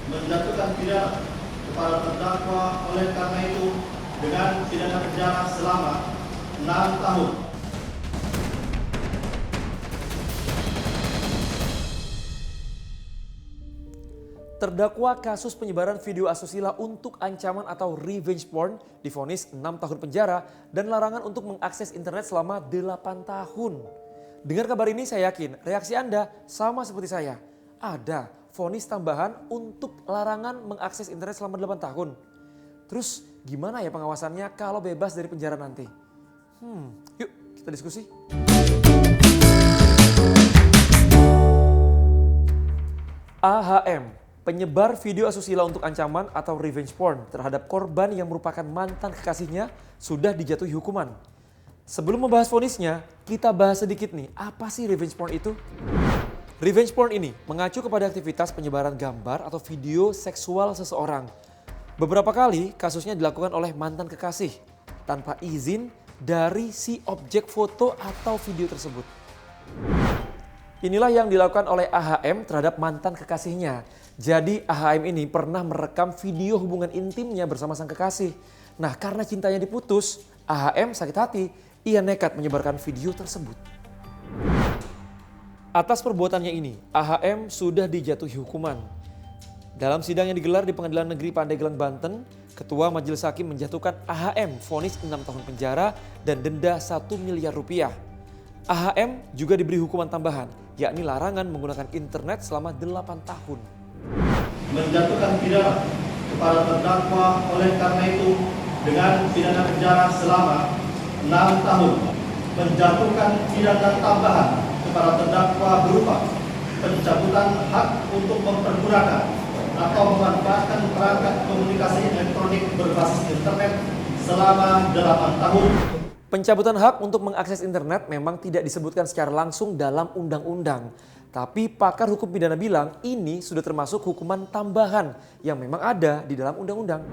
menjatuhkan pidana kepada terdakwa oleh karena itu dengan pidana penjara selama 6 tahun. Terdakwa kasus penyebaran video asusila untuk ancaman atau revenge porn divonis 6 tahun penjara dan larangan untuk mengakses internet selama 8 tahun. Dengar kabar ini saya yakin reaksi Anda sama seperti saya. Ada vonis tambahan untuk larangan mengakses internet selama 8 tahun. Terus gimana ya pengawasannya kalau bebas dari penjara nanti? Yuk kita diskusi. AHM, penyebar video asusila untuk ancaman atau revenge porn terhadap korban yang merupakan mantan kekasihnya sudah dijatuhi hukuman. Sebelum membahas vonisnya, kita bahas sedikit nih, apa sih revenge porn itu? Revenge porn ini mengacu kepada aktivitas penyebaran gambar atau video seksual seseorang. Beberapa kali kasusnya dilakukan oleh mantan kekasih tanpa izin dari si objek foto atau video tersebut. Inilah yang dilakukan oleh AHM terhadap mantan kekasihnya. Jadi AHM ini pernah merekam video hubungan intimnya bersama sang kekasih. Nah karena cintanya diputus, AHM sakit hati, ia nekat menyebarkan video tersebut. Atas perbuatannya ini, AHM sudah dijatuhi hukuman. Dalam sidang yang digelar di Pengadilan Negeri Pandeglang, Banten, Ketua Majelis Hakim menjatuhkan AHM vonis 6 tahun penjara dan denda 1 miliar rupiah. AHM juga diberi hukuman tambahan, yakni larangan menggunakan internet selama 8 tahun. Menjatuhkan pidana kepada terdakwa oleh karena itu dengan pidana penjara selama 6 tahun. Menjatuhkan pidana tambahan kepada terdakwa berupa pencabutan hak untuk mempergunakan atau memanfaatkan perangkat komunikasi elektronik berbasis internet selama 8 tahun. Pencabutan hak untuk mengakses internet memang tidak disebutkan secara langsung dalam undang-undang. Tapi pakar hukum pidana bilang ini sudah termasuk hukuman tambahan yang memang ada di dalam undang-undang.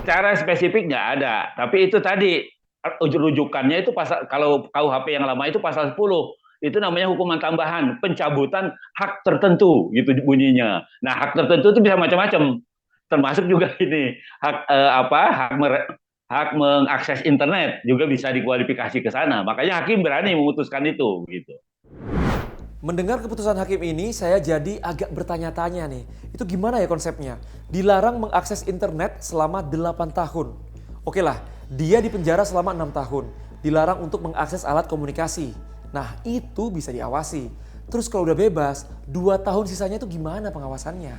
Cara spesifik nggak ada, tapi itu tadi rujukannya itu pasal, kalau KUHP yang lama itu pasal 10. Itu namanya hukuman tambahan, pencabutan hak tertentu gitu bunyinya. Nah, hak tertentu itu bisa macam-macam. Termasuk juga ini hak mengakses internet juga bisa dikualifikasi ke sana. Makanya hakim berani memutuskan itu gitu. Mendengar keputusan hakim ini saya jadi agak bertanya-tanya nih. Itu gimana ya konsepnya? Dilarang mengakses internet selama 8 tahun. Oke lah, dia dipenjara selama 6 tahun. Dilarang untuk mengakses alat komunikasi. Nah itu bisa diawasi. Terus kalau udah bebas, 2 tahun sisanya itu gimana pengawasannya?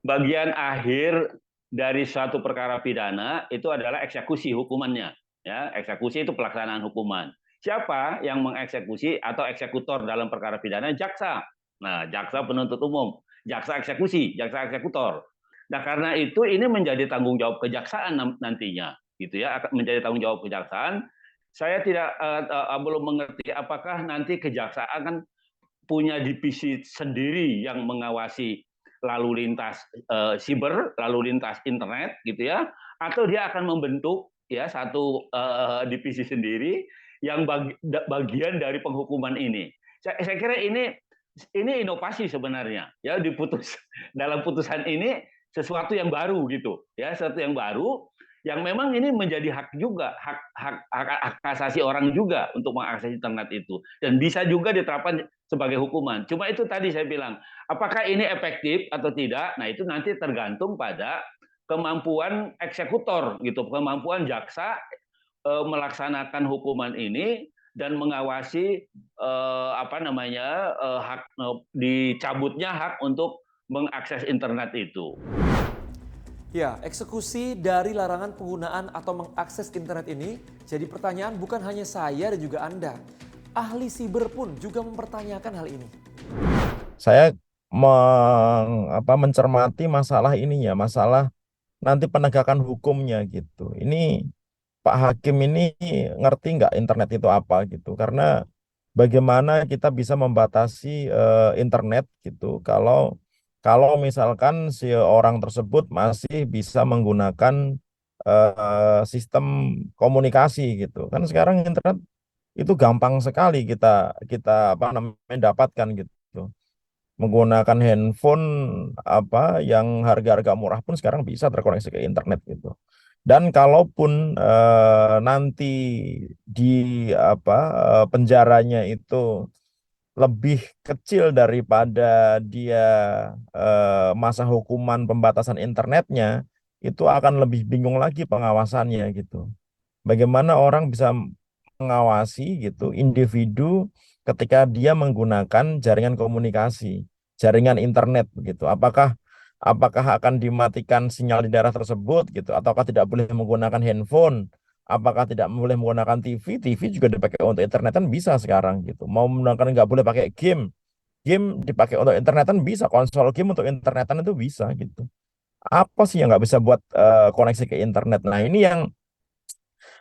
Bagian akhir dari suatu perkara pidana itu adalah eksekusi hukumannya. Ya, eksekusi itu pelaksanaan hukuman. Siapa yang mengeksekusi atau eksekutor dalam perkara pidana? Jaksa. Nah, jaksa penuntut umum, jaksa eksekusi, jaksa eksekutor. Nah, karena itu ini menjadi tanggung jawab kejaksaan nantinya, gitu ya, menjadi tanggung jawab kejaksaan. Saya tidak belum mengerti apakah nanti kejaksaan kan punya divisi sendiri yang mengawasi lalu lintas siber, lalu lintas internet, gitu ya, atau dia akan membentuk ya satu divisi sendiri yang bagian dari penghukuman ini. Saya kira ini inovasi sebenarnya, ya dalam putusan ini sesuatu yang baru gitu, ya sesuatu yang baru yang memang ini menjadi hak juga, hak asasi orang juga untuk mengakses internet itu, dan bisa juga diterapkan sebagai hukuman. Cuma itu tadi saya bilang, apakah ini efektif atau tidak? Nah itu nanti tergantung pada kemampuan eksekutor gitu, kemampuan jaksa melaksanakan hukuman ini dan mengawasi hak dicabutnya hak untuk mengakses internet itu. Ya, eksekusi dari larangan penggunaan atau mengakses internet ini jadi pertanyaan bukan hanya saya dan juga Anda. Ahli siber pun juga mempertanyakan hal ini. Saya mencermati masalah ini ya, masalah nanti penegakan hukumnya gitu. Ini Pak Hakim ini ngerti nggak internet itu apa gitu? Karena bagaimana kita bisa membatasi internet gitu kalau misalkan si orang tersebut masih bisa menggunakan sistem komunikasi gitu. Kan sekarang internet itu gampang sekali kita dapatkan gitu. Menggunakan handphone apa yang harga-harga murah pun sekarang bisa terkoneksi ke internet gitu. Dan kalaupun nanti di apa penjaranya itu lebih kecil daripada dia masa hukuman pembatasan internetnya, itu akan lebih bingung lagi pengawasannya gitu. Bagaimana orang bisa mengawasi gitu individu ketika dia menggunakan jaringan komunikasi, jaringan internet begitu. Apakah akan dimatikan sinyal di daerah tersebut gitu, ataukah tidak boleh menggunakan handphone? Apakah tidak boleh menggunakan TV? TV juga dipakai untuk internetan bisa sekarang gitu. Mau menggunakan nggak boleh pakai game, game dipakai untuk internetan bisa, konsol game untuk internetan itu bisa gitu. Apa sih yang nggak bisa buat koneksi ke internet? Nah ini yang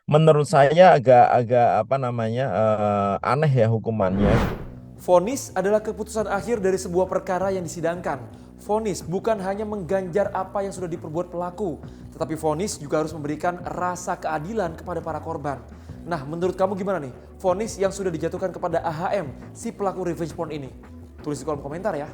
menurut saya agak-agak apa namanya aneh ya hukumannya. Vonis adalah keputusan akhir dari sebuah perkara yang disidangkan. Vonis bukan hanya mengganjar apa yang sudah diperbuat pelaku, tetapi vonis juga harus memberikan rasa keadilan kepada para korban. Nah, menurut kamu gimana nih? Vonis yang sudah dijatuhkan kepada AHM, si pelaku revenge porn ini? Tulis di kolom komentar ya.